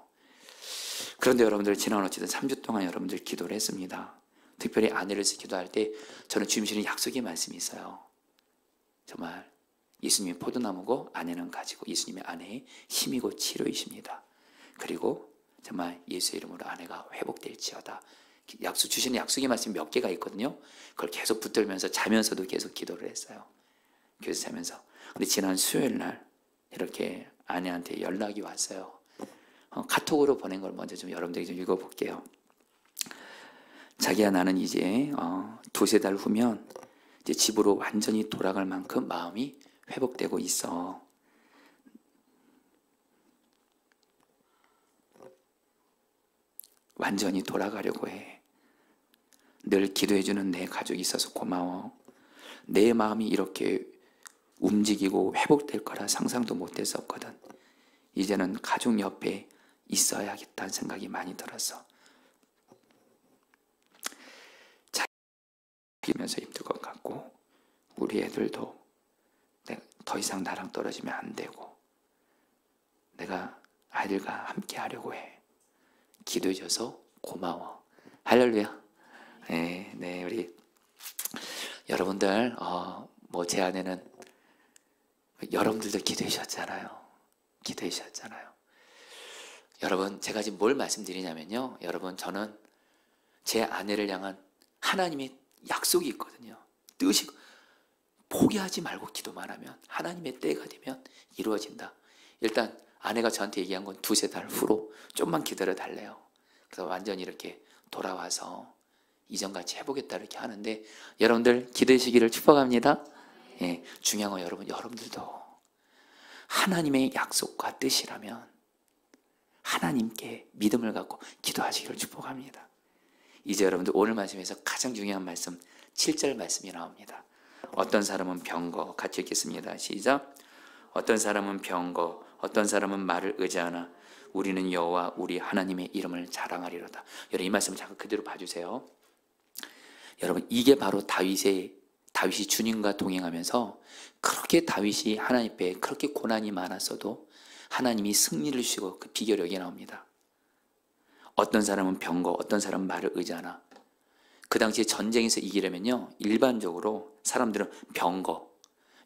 그런데 여러분들 지난 어쨌든 3주 동안 여러분들 기도를 했습니다. 특별히 아내를 위해서 기도할 때 저는 주님시는 약속의 말씀이 있어요. 정말 예수님이 포도나무고 아내는 가지고 예수님의 아내의 힘이고 치료이십니다. 그리고 정말 예수의 이름으로 아내가 회복될지어다. 약속 주시는 약속의 말씀이 몇 개가 있거든요. 그걸 계속 붙들면서 자면서도 계속 기도를 했어요. 교회에서 자면서. 근데 지난 수요일 날 이렇게 아내한테 연락이 왔어요. 카톡으로 보낸 걸 먼저 좀 여러분들이 좀 읽어볼게요. 자기야 나는 이제 두세 달 후면 이제 집으로 완전히 돌아갈 만큼 마음이 회복되고 있어. 완전히 돌아가려고 해. 늘 기도해주는 내 가족이 있어서 고마워. 내 마음이 이렇게 움직이고 회복될 거라 상상도 못했었거든. 이제는 가족 옆에 있어야겠다는 생각이 많이 들었어. 자기면서 힘들 것 같고 우리 애들도 더 이상 나랑 떨어지면 안 되고 내가 아이들과 함께 하려고 해. 기도해줘서 고마워. 할렐루야. 네, 우리 여러분들 뭐 제 아내는 여러분들도 기도해주셨잖아요. 여러분 제가 지금 뭘 말씀드리냐면요, 여러분 저는 제 아내를 향한 하나님의 약속이 있거든요. 뜻이 포기하지 말고 기도만 하면 하나님의 때가 되면 이루어진다. 일단 아내가 저한테 얘기한 건 두세 달 후로 좀만 기다려 달래요. 그래서 완전히 이렇게 돌아와서 이전같이 해보겠다 이렇게 하는데 여러분들 기도하시기를 축복합니다. 예, 중요한 건 여러분들도 하나님의 약속과 뜻이라면 하나님께 믿음을 갖고 기도하시기를 축복합니다. 이제 여러분들 오늘 말씀에서 가장 중요한 말씀 7절 말씀이 나옵니다. 어떤 사람은 병거, 같이 읽겠습니다. 시작. 어떤 사람은 병거, 어떤 사람은 말을 의지하나 우리는 여호와 우리 하나님의 이름을 자랑하리로다. 여러분 이 말씀 잠깐 그대로 봐주세요. 여러분 이게 바로 다윗이 주님과 동행하면서 그렇게 다윗이 하나님 앞에 그렇게 고난이 많았어도 하나님이 승리를 주시고 그 비결이 여기에 나옵니다. 어떤 사람은 병거, 어떤 사람은 말을 의지하나. 그 당시에 전쟁에서 이기려면요 일반적으로 사람들은 병거,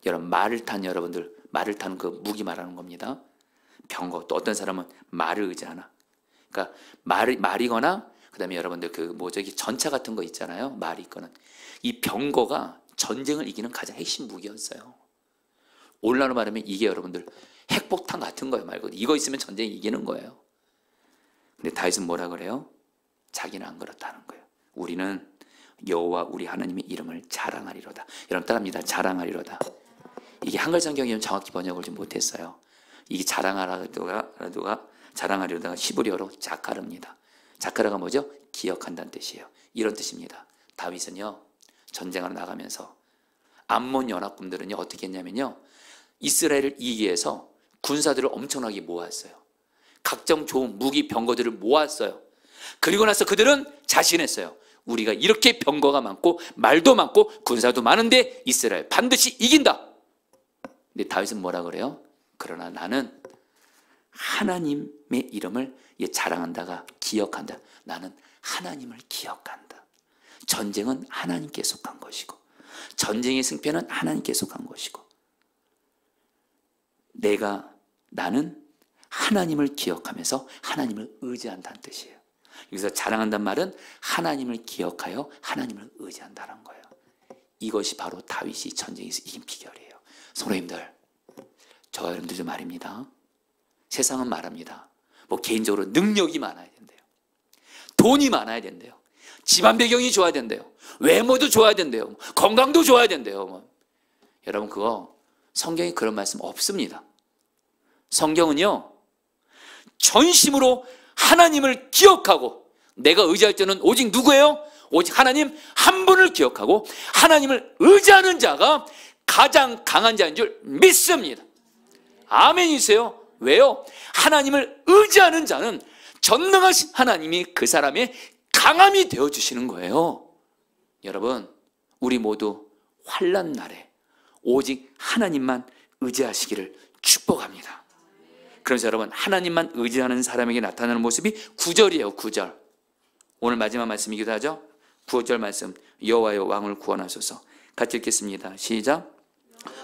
여러분 말을 탄 그 무기 말하는 겁니다. 병거. 또 어떤 사람은 말을 의지하나. 그러니까 말이거나 그다음에 여러분들 전차 같은 거 있잖아요. 말이 있거나. 이 병거가 전쟁을 이기는 가장 핵심 무기였어요. 오늘날로 말하면 이게 여러분들 핵폭탄 같은 거예요. 말고 이거 있으면 전쟁이 이기는 거예요. 근데 다윗은 뭐라 그래요? 자기는 안 그렇다는 거예요. 우리는 여호와 우리 하나님의 이름을 자랑하리로다. 여러분 따라합니다. 자랑하리로다. 이게 한글 성경이 정확히 번역을 좀 못했어요. 이게 자랑하리로다가 히브리어로 자카르입니다. 자카르가 뭐죠? 기억한다는 뜻이에요. 이런 뜻입니다. 다윗은요 전쟁하러 나가면서 암몬 연합군들은요 어떻게 했냐면요 이스라엘을 이기기 위해서 군사들을 엄청나게 모았어요. 각종 좋은 무기 병거들을 모았어요. 그리고 나서 그들은 자신했어요. 우리가 이렇게 병거가 많고 말도 많고 군사도 많은데 이스라엘 반드시 이긴다. 근데 다윗은 뭐라 그래요? 그러나 나는 하나님의 이름을 자랑한다가 기억한다. 나는 하나님을 기억한다. 전쟁은 하나님께 속한 것이고 전쟁의 승패는 하나님께 속한 것이고 나는 하나님을 기억하면서 하나님을 의지한다는 뜻이에요. 여기서 자랑한다는 말은 하나님을 기억하여 하나님을 의지한다는 거예요. 이것이 바로 다윗이 전쟁에서 이긴 비결이에요. 성도님들, 저와 여러분들도 말입니다. 세상은 말합니다. 개인적으로 능력이 많아야 된대요. 돈이 많아야 된대요. 집안 배경이 좋아야 된대요. 외모도 좋아야 된대요. 건강도 좋아야 된대요. 여러분, 그거 성경에 그런 말씀 없습니다. 성경은요, 전심으로 하나님을 기억하고, 내가 의지할 때는 오직 누구예요? 오직 하나님 한 분을 기억하고 하나님을 의지하는 자가 가장 강한 자인 줄 믿습니다. 아멘이세요? 왜요? 하나님을 의지하는 자는 전능하신 하나님이 그 사람의 강함이 되어주시는 거예요. 여러분, 우리 모두 환난 날에 오직 하나님만 의지하시기를 축복합니다. 그래서 여러분, 하나님만 의지하는 사람에게 나타나는 모습이 9절이에요. 9절. 오늘 마지막 말씀이기도 하죠. 9절 말씀, 여호와여 왕을 구원하소서. 같이 읽겠습니다. 시작.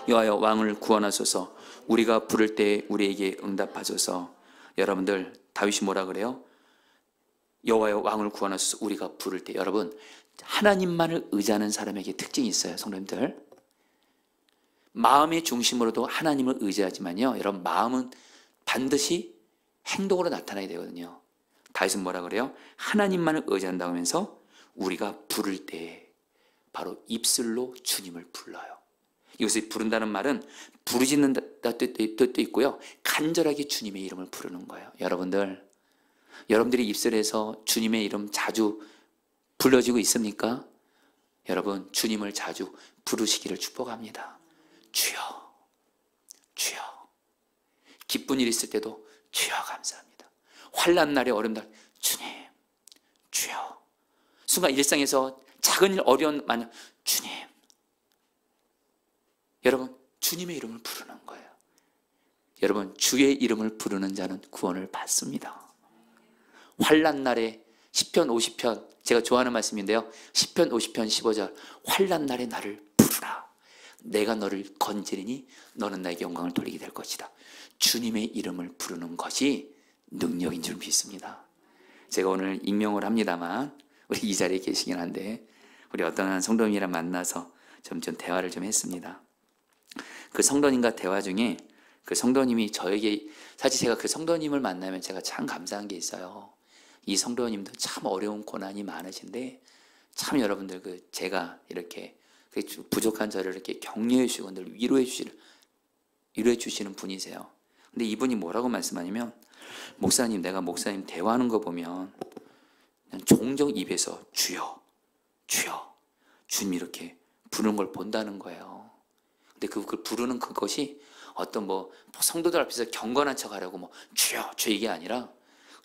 여호와여 왕을 구원하소서. 우리가 부를 때 우리에게 응답하소서. 여러분들, 다윗이 뭐라 그래요? 여호와여 왕을 구원하소서. 우리가 부를 때. 여러분, 하나님만을 의지하는 사람에게 특징이 있어요. 성도님들, 마음의 중심으로도 하나님을 의지하지만요, 여러분, 마음은 반드시 행동으로 나타나야 되거든요. 다윗은 뭐라 그래요? 하나님만을 의지한다고 하면서 우리가 부를 때 바로 입술로 주님을 불러요. 이것을 부른다는 말은 부르짖는다 뜻도 있고요, 간절하게 주님의 이름을 부르는 거예요. 여러분들, 여러분들이 입술에서 주님의 이름 자주 불러지고 있습니까? 여러분, 주님을 자주 부르시기를 축복합니다. 주여, 주여. 기쁜 일 있을 때도 주여 감사합니다. 환난 날에 어려운 날 주님, 주여. 순간 일상에서 작은 일, 어려운 만약 주님. 여러분, 주님의 이름을 부르는 거예요. 여러분, 주의 이름을 부르는 자는 구원을 받습니다. 환난 날에 시편 50편, 제가 좋아하는 말씀인데요, 시편 50편 15절, 환난 날에 나를 부르라. 내가 너를 건지리니 너는 나에게 영광을 돌리게 될 것이다. 주님의 이름을 부르는 것이 능력인 줄 믿습니다. 제가 오늘 임명을 합니다만 우리 이 자리에 계시긴 한데, 우리 어떤 성도님이랑 만나서 좀 대화를 좀 했습니다. 그 성도님과 대화 중에 그 성도님이 저에게, 사실 제가 그 성도님을 만나면 제가 참 감사한 게 있어요. 이 성도님도 참 어려운 고난이 많으신데 참 여러분들 제가 이렇게 부족한 저를 이렇게 격려해 주시고 늘 위로해 주시는 분이세요. 근데 이분이 뭐라고 말씀하냐면, 목사님, 내가 목사님 대화하는 거 보면 그냥 종종 입에서 주여, 주여, 주님 이렇게 부르는 걸 본다는 거예요. 근데 그걸 부르는 그것이 어떤 성도들 앞에서 경건한 척 하려고 주여, 주여 이게 아니라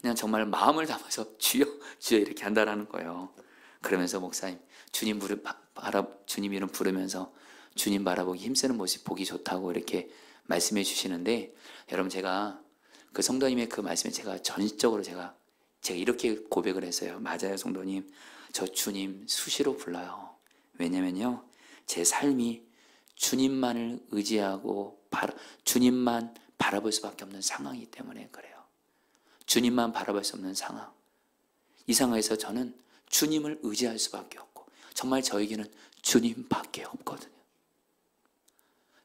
그냥 정말 마음을 담아서 주여, 주여 이렇게 한다라는 거예요. 그러면서 목사님, 주님 이름 부르면서 주님 바라보기 힘쓰는 모습 보기 좋다고 이렇게 말씀해 주시는데, 여러분, 제가 그 성도님의 그 말씀에 제가 전적으로 제가 이렇게 고백을 했어요. 맞아요, 성도님. 저 주님 수시로 불러요. 왜냐면요, 제 삶이 주님만을 의지하고 주님만 바라볼 수밖에 없는 상황이기 때문에 그래요. 주님만 바라볼 수 없는 상황. 이 상황에서 저는 주님을 의지할 수밖에 없고, 정말 저에게는 주님밖에 없거든요.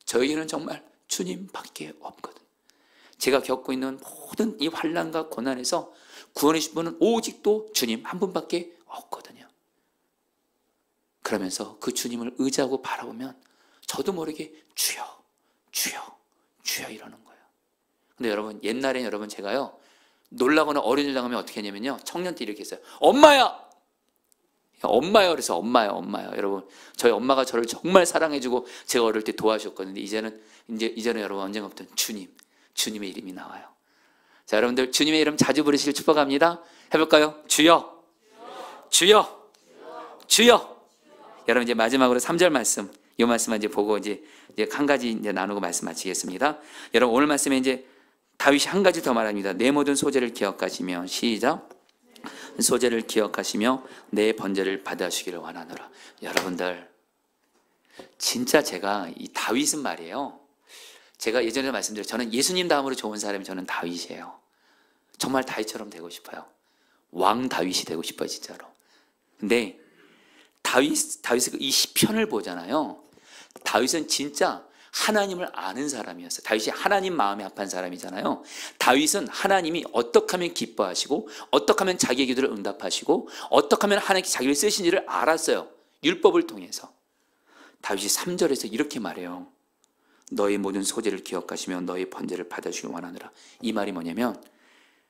저에게는 정말 주님밖에 없거든요. 제가 겪고 있는 모든 이 환난과 고난에서 구원해 주신 분은 오직 또 주님 한 분밖에 없거든요. 그러면서 그 주님을 의지하고 바라보면 저도 모르게 주여, 주여, 주여 이러는 거예요. 근데 여러분, 옛날에 여러분 제가요, 놀라거나 어려운 일 당하면 어떻게 했냐면요, 청년 때 이렇게 했어요. 엄마야! 엄마요. 그래서 엄마요, 엄마요. 여러분, 저희 엄마가 저를 정말 사랑해주고 제가 어릴 때 도와주셨거든요. 이제는 여러분 언젠가부터 주님의 이름이 나와요. 자, 여러분들 주님의 이름 자주 부르시길 축복합니다. 해볼까요? 주여, 주여, 주여. 여러분, 이제 마지막으로 3절 말씀, 이 말씀만 이제 보고 이제 한 가지 이제 나누고 말씀 마치겠습니다. 여러분, 오늘 말씀에 이제 다윗이 한 가지 더 말합니다. 내 모든 소재를 기억하시며, 시작. 소재를 기억하시며 내 번제를 받아주시기를 원하노라. 여러분들, 진짜 제가 이 다윗은 말이에요, 제가 예전에 말씀드렸죠. 저는 예수님 다음으로 좋은 사람이 저는 다윗이에요. 정말 다윗처럼 되고 싶어요. 왕 다윗이 되고 싶어요, 진짜로. 근데 다윗의 이 시편을 보잖아요. 다윗은 진짜 하나님을 아는 사람이었어요. 다윗이 하나님 마음에 합한 사람이잖아요. 다윗은 하나님이 어떻게 하면 기뻐하시고 어떻게 하면 자기의 기도를 응답하시고 어떻게 하면 하나님께 자기를 쓰신지를 알았어요. 율법을 통해서. 다윗이 3절에서 이렇게 말해요. 너의 모든 소재를 기억하시며 너의 번제를 받아주길 원하노라. 이 말이 뭐냐면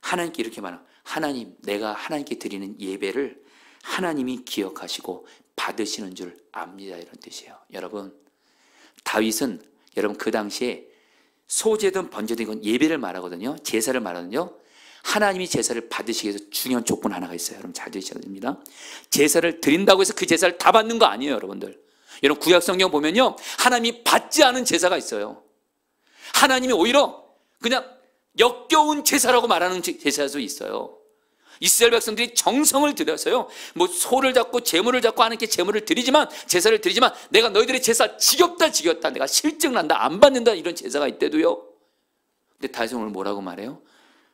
하나님께 이렇게 말해요. 하나님, 내가 하나님께 드리는 예배를 하나님이 기억하시고 받으시는 줄 압니다. 이런 뜻이에요. 여러분, 다윗은 여러분 그 당시에 소제든 번제든 이건 예배를 말하거든요. 제사를 말하거든요. 하나님이 제사를 받으시기 위해서 중요한 조건 하나가 있어요. 여러분 잘 들으셔야 됩니다. 제사를 드린다고 해서 그 제사를 다 받는 거 아니에요. 여러분들. 여러분 구약 성경 보면요. 하나님이 받지 않은 제사가 있어요. 하나님이 오히려 그냥 역겨운 제사라고 말하는 제사도 있어요. 이스라엘 백성들이 정성을 들여서요. 뭐 소를 잡고 제물을 잡고 하나님께 제물을 드리지만 제사를 드리지만 내가 너희들의 제사 지겹다 지겹다 내가 실증난다 안 받는다 이런 제사가 있대도요. 근데 다윗은 오늘 뭐라고 말해요?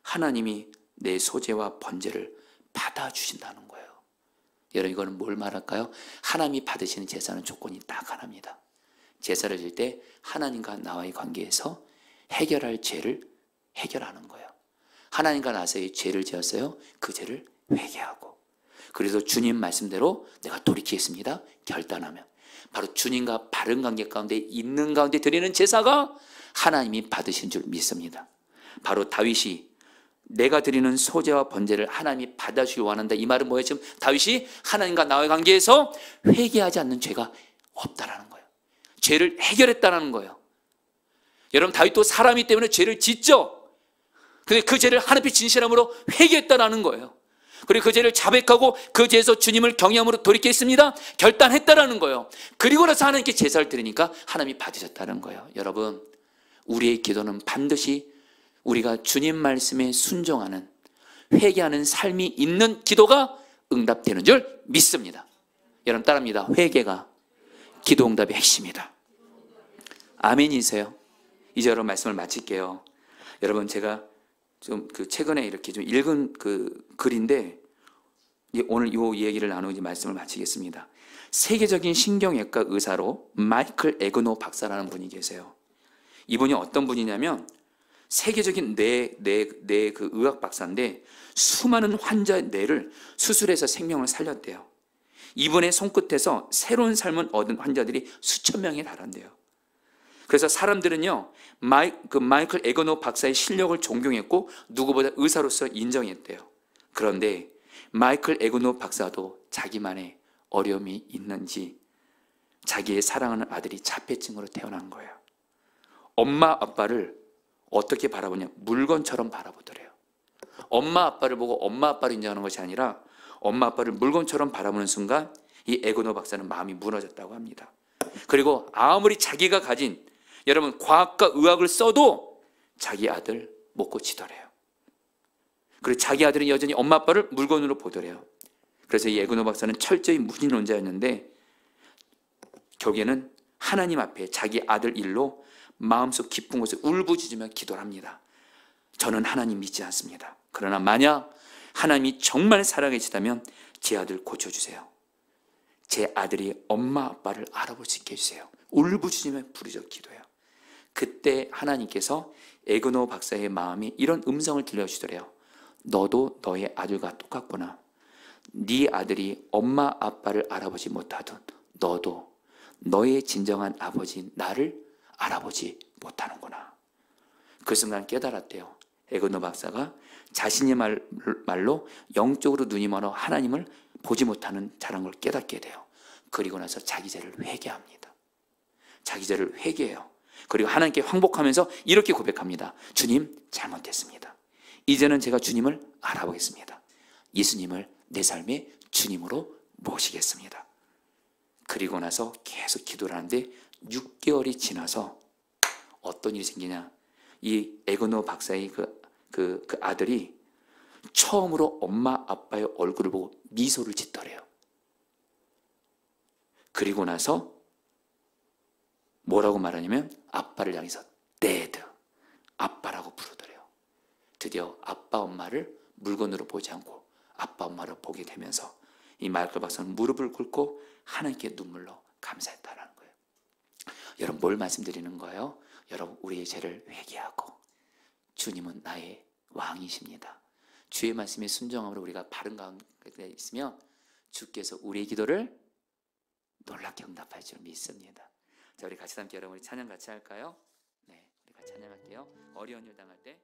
하나님이 내 소제와 번제를 받아주신다는 거예요. 여러분 이거는 뭘 말할까요? 하나님이 받으시는 제사는 조건이 딱 하나입니다. 제사를 드릴 때 하나님과 나와의 관계에서 해결할 죄를 해결하는 거예요. 하나님과 나서의 죄를 지었어요. 그 죄를 회개하고 그래서 주님 말씀대로 내가 돌이키겠습니다. 결단하면 바로 주님과 바른 관계 가운데 있는 가운데 드리는 제사가 하나님이 받으신 줄 믿습니다. 바로 다윗이 내가 드리는 소제와 번제를 하나님이 받아주기 원한다. 이 말은 뭐예요? 지금 다윗이 하나님과 나와의 관계에서 회개하지 않는 죄가 없다라는 거예요. 죄를 해결했다라는 거예요. 여러분 다윗도 사람이기 때문에 죄를 짓죠. 근데 그 죄를 하나님의 진실함으로 회개했다라는 거예요. 그리고 그 죄를 자백하고 그 죄에서 주님을 경외함으로 돌이켰습니다. 결단했다라는 거예요. 그리고 나서 하나님께 제사를 드리니까 하나님이 받으셨다는 거예요. 여러분 우리의 기도는 반드시 우리가 주님 말씀에 순종하는 회개하는 삶이 있는 기도가 응답되는 줄 믿습니다. 여러분 따라합니다. 회개가 기도 응답의 핵심이다. 아멘이세요? 이제 여러분 말씀을 마칠게요. 여러분 제가 좀 최근에 이렇게 좀 읽은 글인데 오늘 이 얘기를 나누고 말씀을 마치겠습니다. 세계적인 신경외과 의사로 마이클 에그노 박사라는 분이 계세요. 이분이 어떤 분이냐면 세계적인 뇌 의학 박사인데 수많은 환자의 뇌를 수술해서 생명을 살렸대요. 이분의 손끝에서 새로운 삶을 얻은 환자들이 수천 명에 달한대요. 그래서 사람들은요 마이클 에그노 박사의 실력을 존경했고 누구보다 의사로서 인정했대요. 그런데 마이클 에그노 박사도 자기만의 어려움이 있는지 자기의 사랑하는 아들이 자폐증으로 태어난 거예요. 엄마 아빠를 어떻게 바라보냐? 물건처럼 바라보더래요. 엄마 아빠를 보고 엄마 아빠를 인정하는 것이 아니라 엄마 아빠를 물건처럼 바라보는 순간 이 에그노 박사는 마음이 무너졌다고 합니다. 그리고 아무리 자기가 가진 여러분 과학과 의학을 써도 자기 아들 못 고치더래요. 그리고 자기 아들은 여전히 엄마 아빠를 물건으로 보더래요. 그래서 이 에그노 박사는 철저히 무신론자였는데 결국에는 하나님 앞에 자기 아들 일로 마음속 깊은 곳에 울부짖으며 기도를 합니다. 저는 하나님 믿지 않습니다. 그러나 만약 하나님이 정말 살아계시다면 제 아들 고쳐주세요. 제 아들이 엄마 아빠를 알아볼 수 있게 해주세요. 울부짖으며 부르짖어 기도해요. 그때 하나님께서 에그노 박사의 마음에 이런 음성을 들려주시더래요. 너도 너의 아들과 똑같구나. 네 아들이 엄마 아빠를 알아보지 못하던 너도 너의 진정한 아버지 나를 알아보지 못하는구나. 그 순간 깨달았대요. 에그노 박사가 자신의 말로 영적으로 눈이 멀어 하나님을 보지 못하는 자란 걸 깨닫게 돼요. 그리고 나서 자기 죄를 회개합니다. 자기 죄를 회개해요. 그리고 하나님께 항복하면서 이렇게 고백합니다. 주님 잘못했습니다. 이제는 제가 주님을 알아보겠습니다. 예수님을 내 삶의 주님으로 모시겠습니다. 그리고 나서 계속 기도를 하는데 6개월이 지나서 어떤 일이 생기냐? 이 에그노 박사의 그 아들이 처음으로 엄마 아빠의 얼굴을 보고 미소를 짓더래요. 그리고 나서 뭐라고 말하냐면 아빠를 향해서 데드, 아빠라고 부르더래요. 드디어 아빠 엄마를 물건으로 보지 않고 아빠 엄마를 보게 되면서 이 마이클 박사는 무릎을 꿇고 하나님께 눈물로 감사했다라는 거예요. 여러분 뭘 말씀드리는 거예요? 여러분 우리의 죄를 회개하고 주님은 나의 왕이십니다. 주의 말씀에 순종함으로 우리가 바른 가운데 있으면 주께서 우리의 기도를 놀랍게 응답할 줄 믿습니다. 자, 우리 같이 함께 여러분 우리 찬양 같이 할까요? 네, 우리 같이 찬양할게요. 어려운 일 당할 때